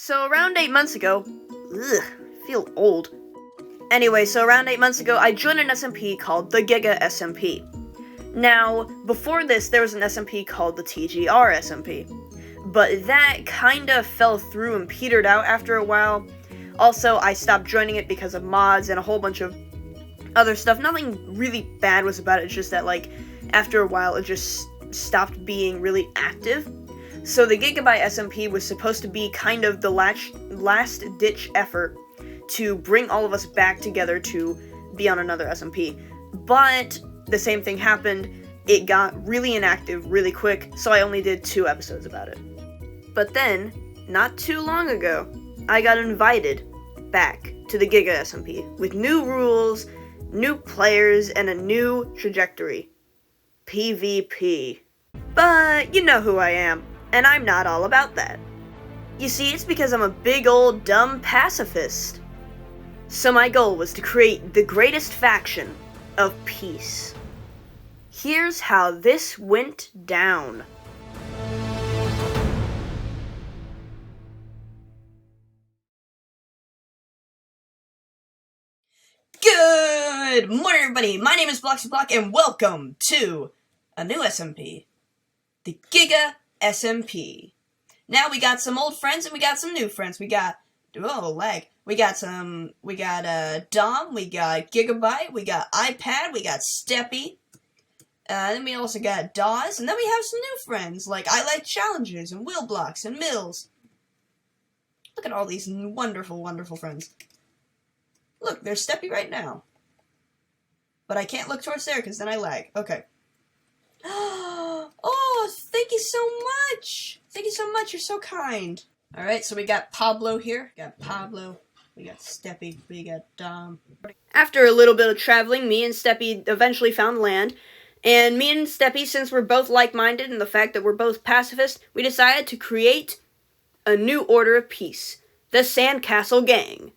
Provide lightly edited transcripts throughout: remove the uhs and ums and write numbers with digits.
So around 8 months ago, I feel old. Anyway, so around 8 months ago, I joined an SMP called the GigaSMP. Now, before this, there was an SMP called the TGR SMP, but that kinda fell through and petered out after a while. Also, I stopped joining it because of mods and a whole bunch of other stuff. Nothing really bad was about it, it's just that, after a while, it just stopped being really active. So the Gigabyte SMP was supposed to be kind of the last-ditch effort to bring all of us back together to be on another SMP. But the same thing happened. It got really inactive really quick, so I only did 2 episodes about it. But then, not too long ago, I got invited back to the GigaSMP with new rules, new players, and a new trajectory. PvP. But you know who I am, and I'm not all about that. You see, it's because I'm a big old dumb pacifist. So my goal was to create the greatest faction of peace. Here's how this went down. Good morning, everybody. My name is BloxyBlock, and welcome to a new SMP, the GigaSMP. Now we got some old friends and we got some new friends. We got Dom, we got Dom, we got Gigabyte, we got iPad, we got Steppy. Then we also got Dawes, and then we have some new friends like I Like Challenges and Wheelblocks and Mills. Look at all these wonderful, wonderful friends. Look, there's Steppy right now. But I can't look towards there because then I lag. Okay. Oh, thank you so much. Thank you so much. You're so kind. Alright, so we got Pablo here. We got Pablo. We got Steppy. We got Dom. After a little bit of traveling, me and Steppy eventually found land. And me and Steppy, since we're both like-minded and the fact that we're both pacifist, we decided to create a new order of peace. The Sandcastle Gang.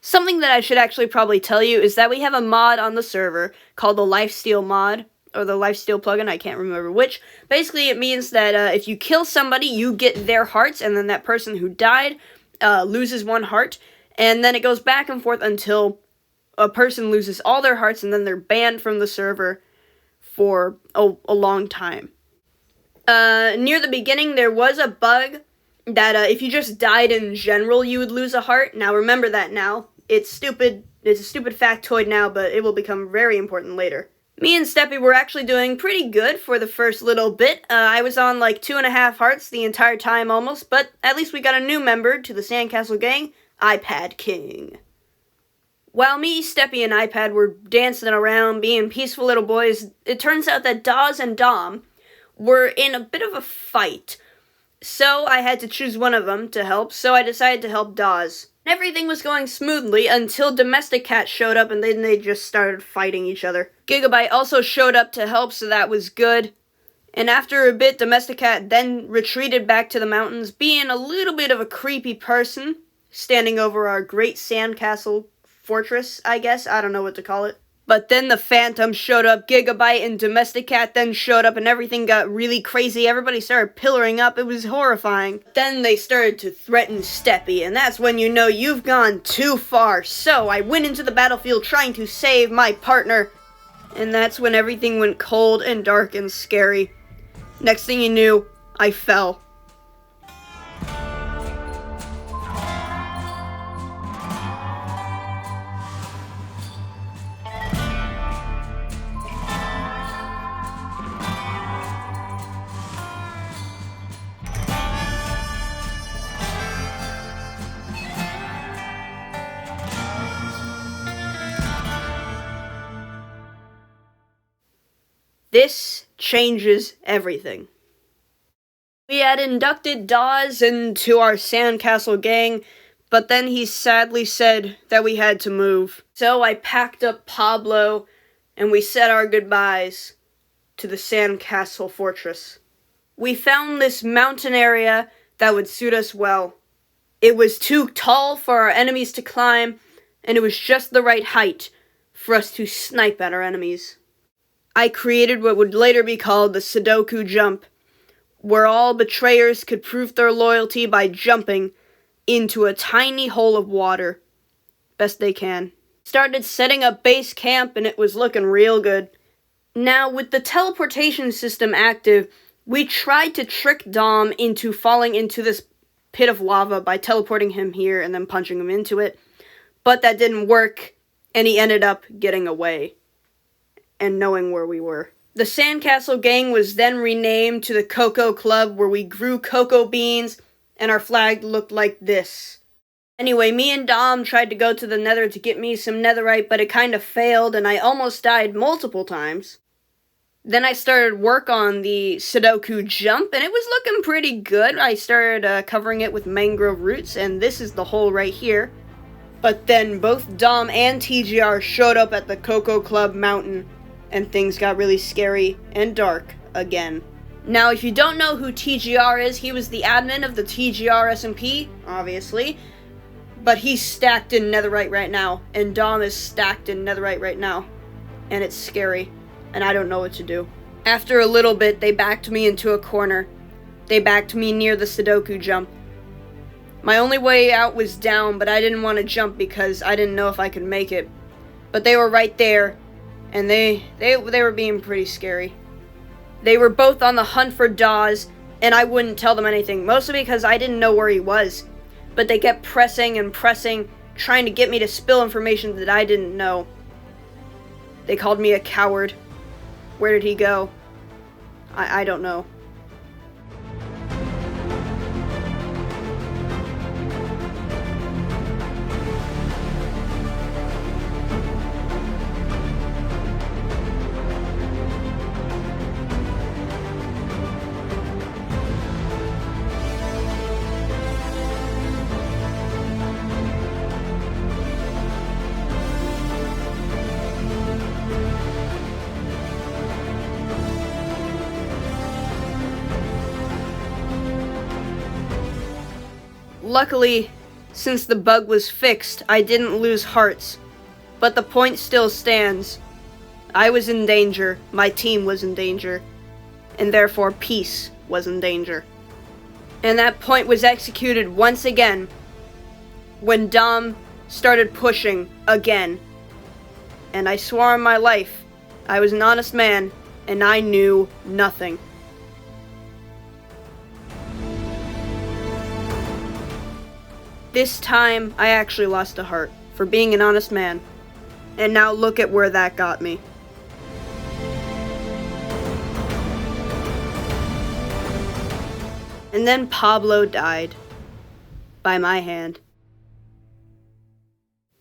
Something that I should actually probably tell you is that we have a mod on the server called the Lifesteal mod, or the Lifesteal plugin, I can't remember which. Basically, it means that if you kill somebody, you get their hearts, and then that person who died loses 1 heart, and then it goes back and forth until a person loses all their hearts, and then they're banned from the server for a long time. Near the beginning, there was a bug that if you just died in general, you would lose a heart. Now, remember that now. It's stupid. It's a stupid factoid now, but it will become very important later. Me and Steppy were actually doing pretty good for the first little bit. I was on 2.5 hearts the entire time almost, but at least we got a new member to the Sandcastle Gang, iPad King. While me, Steppy, and iPad were dancing around, being peaceful little boys, it turns out that Dawes and Dom were in a bit of a fight. So I had to choose one of them to help, so I decided to help Dawes. Everything was going smoothly until Domestic Cat showed up, and then they just started fighting each other. Gigabyte also showed up to help, so that was good. And after a bit, Domestic Cat then retreated back to the mountains, being a little bit of a creepy person, standing over our great sandcastle fortress, I guess. I don't know what to call it. But then the Phantom showed up, Gigabyte and Domestic Cat then showed up, and everything got really crazy. Everybody started pillaring up. It was horrifying. Then they started to threaten Steppy, and that's when you know you've gone too far. So I went into the battlefield trying to save my partner, and that's when everything went cold and dark and scary. Next thing you knew, I fell. This changes everything. We had inducted Dawes into our Sandcastle Gang, but then he sadly said that we had to move. So I packed up Pablo, and we said our goodbyes to the Sandcastle Fortress. We found this mountain area that would suit us well. It was too tall for our enemies to climb, and it was just the right height for us to snipe at our enemies. I created what would later be called the Sudoku jump, where all betrayers could prove their loyalty by jumping into a tiny hole of water. Best they can. Started setting up base camp and it was looking real good. Now, with the teleportation system active, we tried to trick Dom into falling into this pit of lava by teleporting him here and then punching him into it. But that didn't work, and he ended up getting away and knowing where we were. The Sandcastle gang was then renamed to the Cocoa Club, where we grew cocoa beans, and our flag looked like this. Anyway, me and Dom tried to go to the Nether to get me some netherite, but it kind of failed, and I almost died multiple times. Then I started work on the Sudoku jump, and it was looking pretty good. I started covering it with mangrove roots, and this is the hole right here. But then both Dom and TGR showed up at the Cocoa Club mountain, and things got really scary and dark again. Now, if you don't know who TGR is, he was the admin of the GigaSMP, obviously. But he's stacked in netherite right now, and Dom is stacked in netherite right now. And it's scary, and I don't know what to do. After a little bit, they backed me into a corner. They backed me near the Sudoku jump. My only way out was down, but I didn't want to jump because I didn't know if I could make it. But they were right there, and they were being pretty scary. They were both on the hunt for Dawes, and I wouldn't tell them anything, mostly because I didn't know where he was. But they kept pressing and pressing, trying to get me to spill information that I didn't know. They called me a coward. Where did he go? I don't know. Luckily, since the bug was fixed, I didn't lose hearts. But the point still stands. I was in danger, my team was in danger, and therefore peace was in danger. And that point was executed once again, when Dom started pushing again. And I swore on my life, I was an honest man, and I knew nothing. This time, I actually lost a heart for being an honest man. And now look at where that got me. And then Pablo died. By my hand.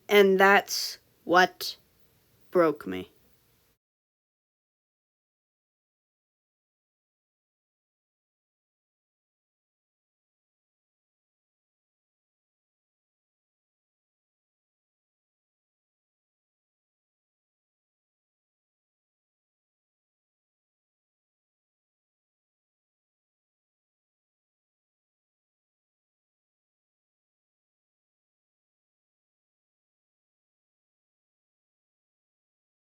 And that's what broke me.